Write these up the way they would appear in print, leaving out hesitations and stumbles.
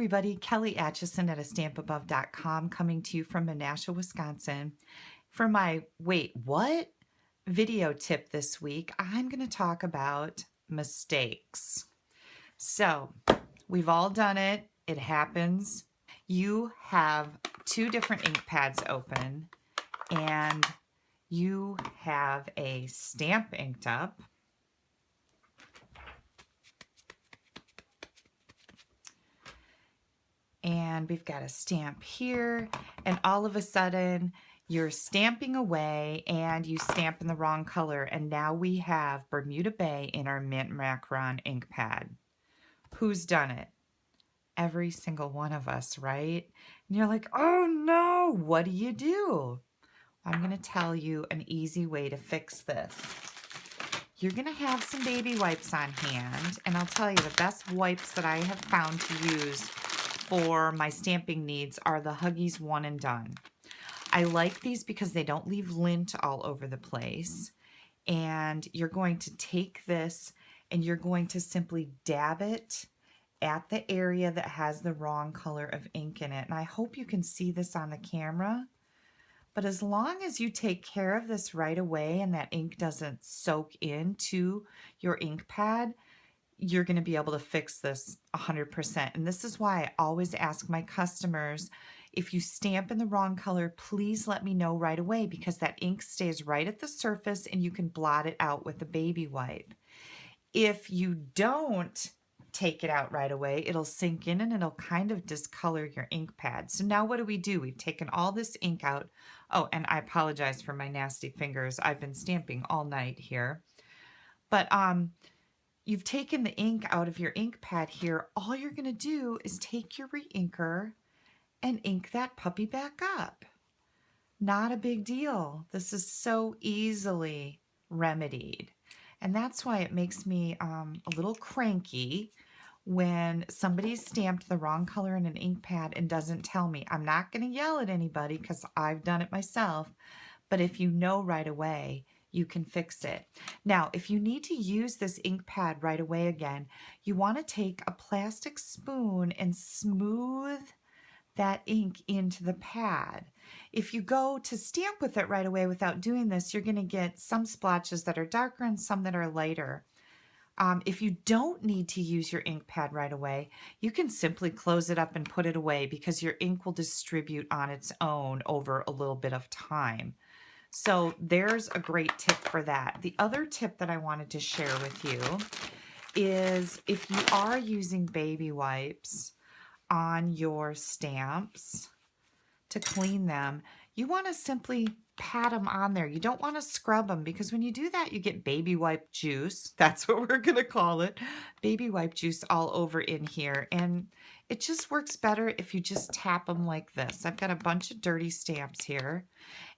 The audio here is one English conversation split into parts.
everybody, Kelly Acheson at astampabove.com coming to you from Menasha, Wisconsin. For my Wait What video tip this week, I'm going to talk about mistakes. So, we've all done it. It happens. You have two different ink pads open and you have a stamp inked up. And we've got a stamp here, and all of a sudden you're stamping away and you stamp in the wrong color, and now we have Bermuda Bay in our mint macaron ink pad. Who's done it? Every single one of us, right? And you're like, oh no, what do? I'm going to tell you an easy way to fix this. You're going to have some baby wipes on hand, and I'll tell you the best wipes that I have found to use for my stamping needs are the Huggies One and Done. I like these because they don't leave lint all over the place. And you're going to take this and you're going to simply dab it at the area that has the wrong color of ink in it. And I hope you can see this on the camera. But as long as you take care of this right away and that ink doesn't soak into your ink pad, you're going to be able to fix this 100%. And this is why I always ask my customers, if you stamp in the wrong color, please let me know right away, because that ink stays right at the surface and you can blot it out with a baby wipe. If you don't take it out right away, it'll sink in and it'll kind of discolor your ink pad. So now what do? We've taken all this ink out. Oh, and I apologize for my nasty fingers. I've been stamping all night here. But you've taken the ink out of your ink pad here. All you're going to do is take your re-inker and ink that puppy back up. Not a big deal. This is so easily remedied. And that's why it makes me a little cranky when somebody's stamped the wrong color in an ink pad and doesn't tell me. I'm not going to yell at anybody because I've done it myself. But if you know right away, you can fix it. Now, if you need to use this ink pad right away again, you want to take a plastic spoon and smooth that ink into the pad. If you go to stamp with it right away without doing this, you're going to get some splotches that are darker and some that are lighter. If you don't need to use your ink pad right away, you can simply close it up and put it away, because your ink will distribute on its own over a little bit of time. So there's a great tip for that. The other tip that I wanted to share with you is, if you are using baby wipes on your stamps to clean them, you want to simply pat them on there. You don't want to scrub them, because when you do that, you get baby wipe juice. That's what we're going to call it. Baby wipe juice all over in here. And it just works better if you just tap them like this. I've got a bunch of dirty stamps here.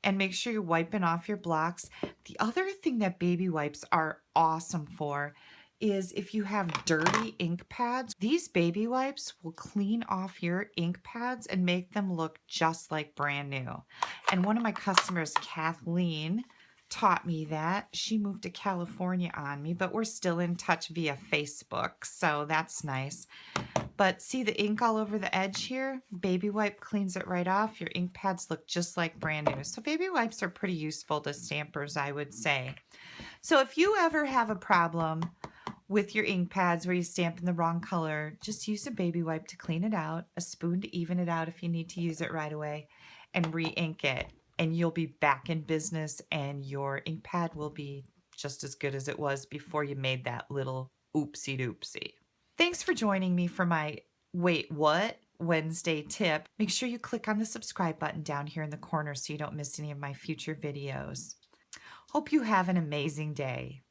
And make sure you're wiping off your blocks. The other thing that baby wipes are awesome for is if you have dirty ink pads, these baby wipes will clean off your ink pads and make them look just like brand new. And one of my customers, Kathleen, taught me that. She moved to California on me, but we're still in touch via Facebook, so that's nice. But see the ink all over the edge here? Baby wipe cleans it right off. Your ink pads look just like brand new. So baby wipes are pretty useful to stampers, I would say. So if you ever have a problem with your ink pads where you stamp in the wrong color, just use a baby wipe to clean it out, a spoon to even it out if you need to use it right away, and re-ink it. And you'll be back in business, and your ink pad will be just as good as it was before you made that little oopsie doopsie. Thanks for joining me for my Wait What Wednesday tip. Make sure you click on the subscribe button down here in the corner so you don't miss any of my future videos. Hope you have an amazing day.